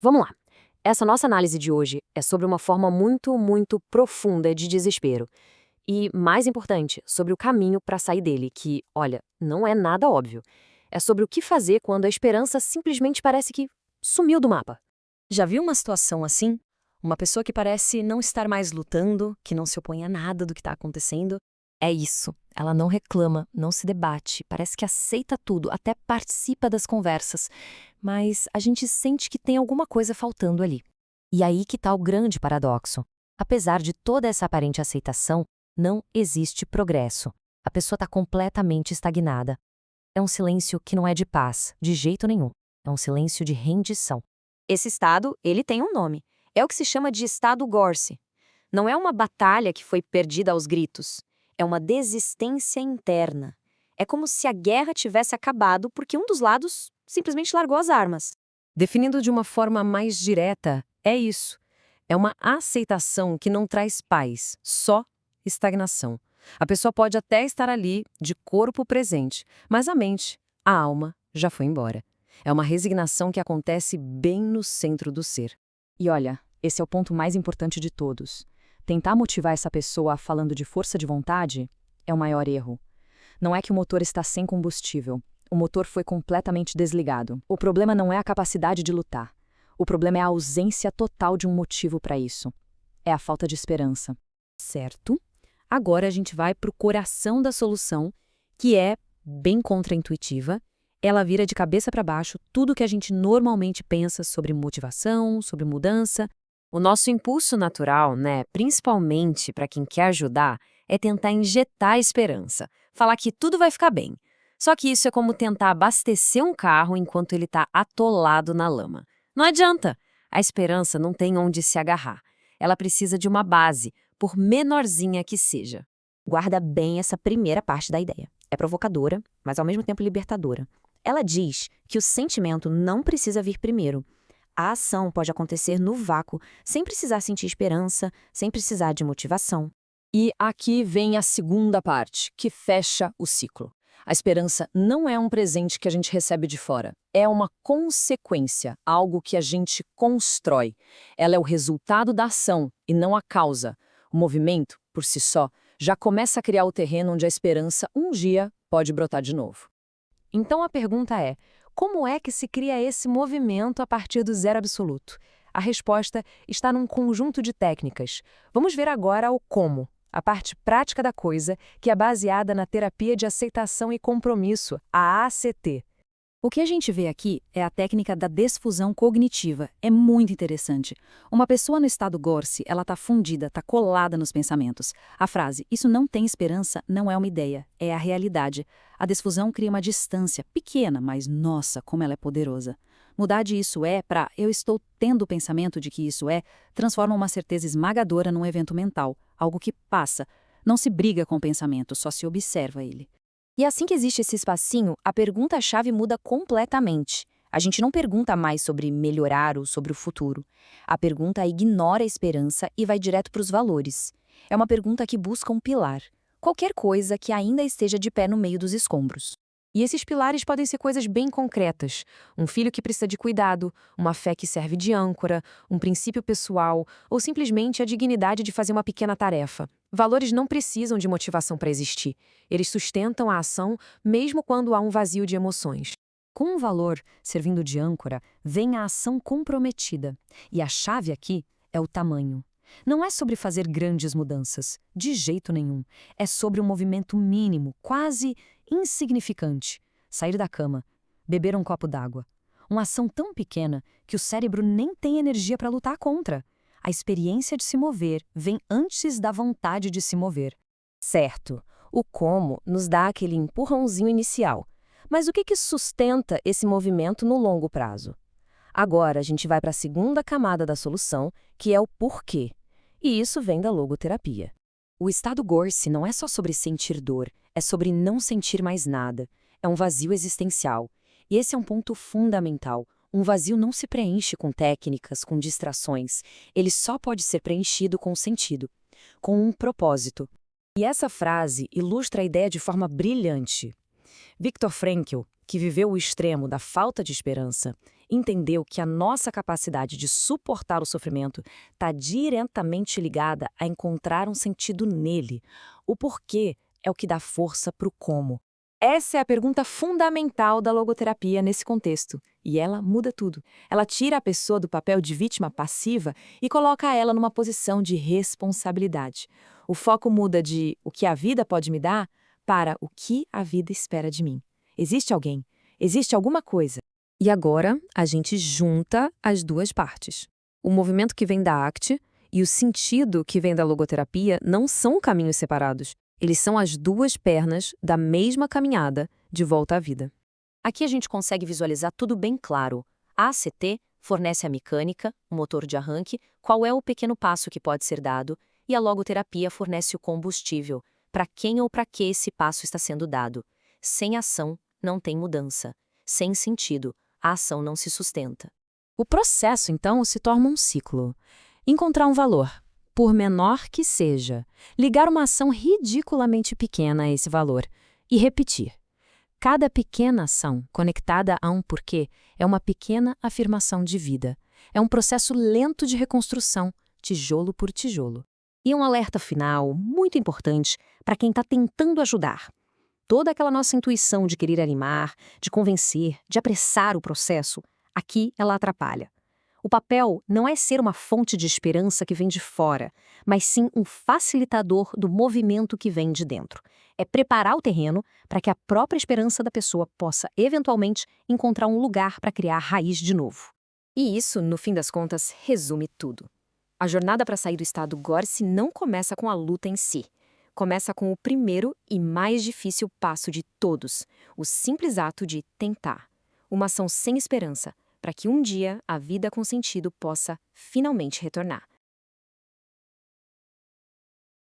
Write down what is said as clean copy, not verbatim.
Vamos lá. Essa nossa análise de hoje é sobre uma forma muito profunda de desespero. E, mais importante, sobre o caminho para sair dele, que, olha, não é nada óbvio. É sobre o que fazer quando a esperança simplesmente parece que sumiu do mapa. Já viu uma situação assim? Uma pessoa que parece não estar mais lutando, que não se opõe a nada do que está acontecendo? É isso. Ela não reclama, não se debate, parece que aceita tudo, até participa das conversas. Mas a gente sente que tem alguma coisa faltando ali. E aí que está o grande paradoxo. Apesar de toda essa aparente aceitação, não existe progresso. A pessoa está completamente estagnada. É um silêncio que não é de paz, de jeito nenhum. É um silêncio de rendição. Esse estado, ele tem um nome. É o que se chama de estado Gorse. Não é uma batalha que foi perdida aos gritos. É uma desistência interna. É como se a guerra tivesse acabado porque um dos lados simplesmente largou as armas. Definindo de uma forma mais direta, é isso. É uma aceitação que não traz paz, só estagnação. A pessoa pode até estar ali, de corpo presente, mas a mente, a alma, já foi embora. É uma resignação que acontece bem no centro do ser. E olha, esse é o ponto mais importante de todos. Tentar motivar essa pessoa falando de força de vontade é o maior erro. Não é que o motor está sem combustível. O motor foi completamente desligado. O problema não é a capacidade de lutar. O problema é a ausência total de um motivo para isso. É a falta de esperança. Certo? Agora a gente vai para o coração da solução, que é bem contraintuitiva. Ela vira de cabeça para baixo tudo que a gente normalmente pensa sobre motivação, sobre mudança. O nosso impulso natural, né, principalmente para quem quer ajudar, é tentar injetar esperança, falar que tudo vai ficar bem. Só que isso é como tentar abastecer um carro enquanto ele está atolado na lama. Não adianta. A esperança não tem onde se agarrar. Ela precisa de uma base, por menorzinha que seja. Guarda bem essa primeira parte da ideia. É provocadora, mas ao mesmo tempo libertadora. Ela diz que o sentimento não precisa vir primeiro. A ação pode acontecer no vácuo, sem precisar sentir esperança, sem precisar de motivação. E aqui vem a segunda parte, que fecha o ciclo. A esperança não é um presente que a gente recebe de fora. É uma consequência, algo que a gente constrói. Ela é o resultado da ação e não a causa. O movimento, por si só, já começa a criar o terreno onde a esperança um dia pode brotar de novo. Então a pergunta é: como é que se cria esse movimento a partir do zero absoluto? A resposta está num conjunto de técnicas. Vamos ver agora o como, a parte prática da coisa, que é baseada na terapia de aceitação e compromisso, a ACT. O que a gente vê aqui é a técnica da desfusão cognitiva. É muito interessante. Uma pessoa no estado Gorse, ela está fundida, está colada nos pensamentos. A frase, isso não tem esperança, não é uma ideia, é a realidade. A desfusão cria uma distância, pequena, mas nossa, como ela é poderosa. Mudar de isso é para eu estou tendo o pensamento de que isso é, transforma uma certeza esmagadora num evento mental, algo que passa. Não se briga com o pensamento, só se observa ele. E assim que existe esse espacinho, a pergunta-chave muda completamente. A gente não pergunta mais sobre melhorar ou sobre o futuro. A pergunta ignora a esperança e vai direto para os valores. É uma pergunta que busca um pilar. Qualquer coisa que ainda esteja de pé no meio dos escombros. E esses pilares podem ser coisas bem concretas. Um filho que precisa de cuidado, uma fé que serve de âncora, um princípio pessoal ou simplesmente a dignidade de fazer uma pequena tarefa. Valores não precisam de motivação para existir. Eles sustentam a ação mesmo quando há um vazio de emoções. Com o valor servindo de âncora, vem a ação comprometida. E a chave aqui é o tamanho. Não é sobre fazer grandes mudanças, de jeito nenhum. É sobre um movimento mínimo, quase insignificante. Sair da cama, beber um copo d'água. Uma ação tão pequena que o cérebro nem tem energia para lutar contra. A experiência de se mover vem antes da vontade de se mover. Certo, o como nos dá aquele empurrãozinho inicial. Mas o que sustenta esse movimento no longo prazo? Agora a gente vai para a segunda camada da solução, que é o porquê. E isso vem da logoterapia. O estado Gorse não é só sobre sentir dor, é sobre não sentir mais nada. É um vazio existencial. E esse é um ponto fundamental. Um vazio não se preenche com técnicas, com distrações. Ele só pode ser preenchido com sentido, com um propósito. E essa frase ilustra a ideia de forma brilhante. Viktor Frankl, que viveu o extremo da falta de esperança, Entendeu que a nossa capacidade de suportar o sofrimento está diretamente ligada a encontrar um sentido nele. O porquê é o que dá força para o como. Essa é a pergunta fundamental da logoterapia nesse contexto, e ela muda tudo. Ela tira a pessoa do papel de vítima passiva e coloca ela numa posição de responsabilidade. O foco muda de o que a vida pode me dar para o que a vida espera de mim. Existe alguém, existe alguma coisa. E agora, a gente junta as duas partes. O movimento que vem da ACT e o sentido que vem da logoterapia não são caminhos separados. Eles são as duas pernas da mesma caminhada de volta à vida. Aqui a gente consegue visualizar tudo bem claro. A ACT fornece a mecânica, o motor de arranque, qual é o pequeno passo que pode ser dado, e a logoterapia fornece o combustível, para quem ou para que esse passo está sendo dado. Sem ação, não tem mudança. Sem sentido, a ação não se sustenta. O processo, então, se torna um ciclo. Encontrar um valor, por menor que seja, ligar uma ação ridiculamente pequena a esse valor e repetir. Cada pequena ação conectada a um porquê é uma pequena afirmação de vida. É um processo lento de reconstrução, tijolo por tijolo. E um alerta final, muito importante, para quem está tentando ajudar. Toda aquela nossa intuição de querer animar, de convencer, de apressar o processo, aqui ela atrapalha. O papel não é ser uma fonte de esperança que vem de fora, mas sim um facilitador do movimento que vem de dentro. É preparar o terreno para que a própria esperança da pessoa possa, eventualmente, encontrar um lugar para criar raiz de novo. E isso, no fim das contas, resume tudo. A jornada para sair do estado Gorse não começa com a luta em si. Começa com o primeiro e mais difícil passo de todos, o simples ato de tentar. Uma ação sem esperança, para que um dia a vida com sentido possa finalmente retornar.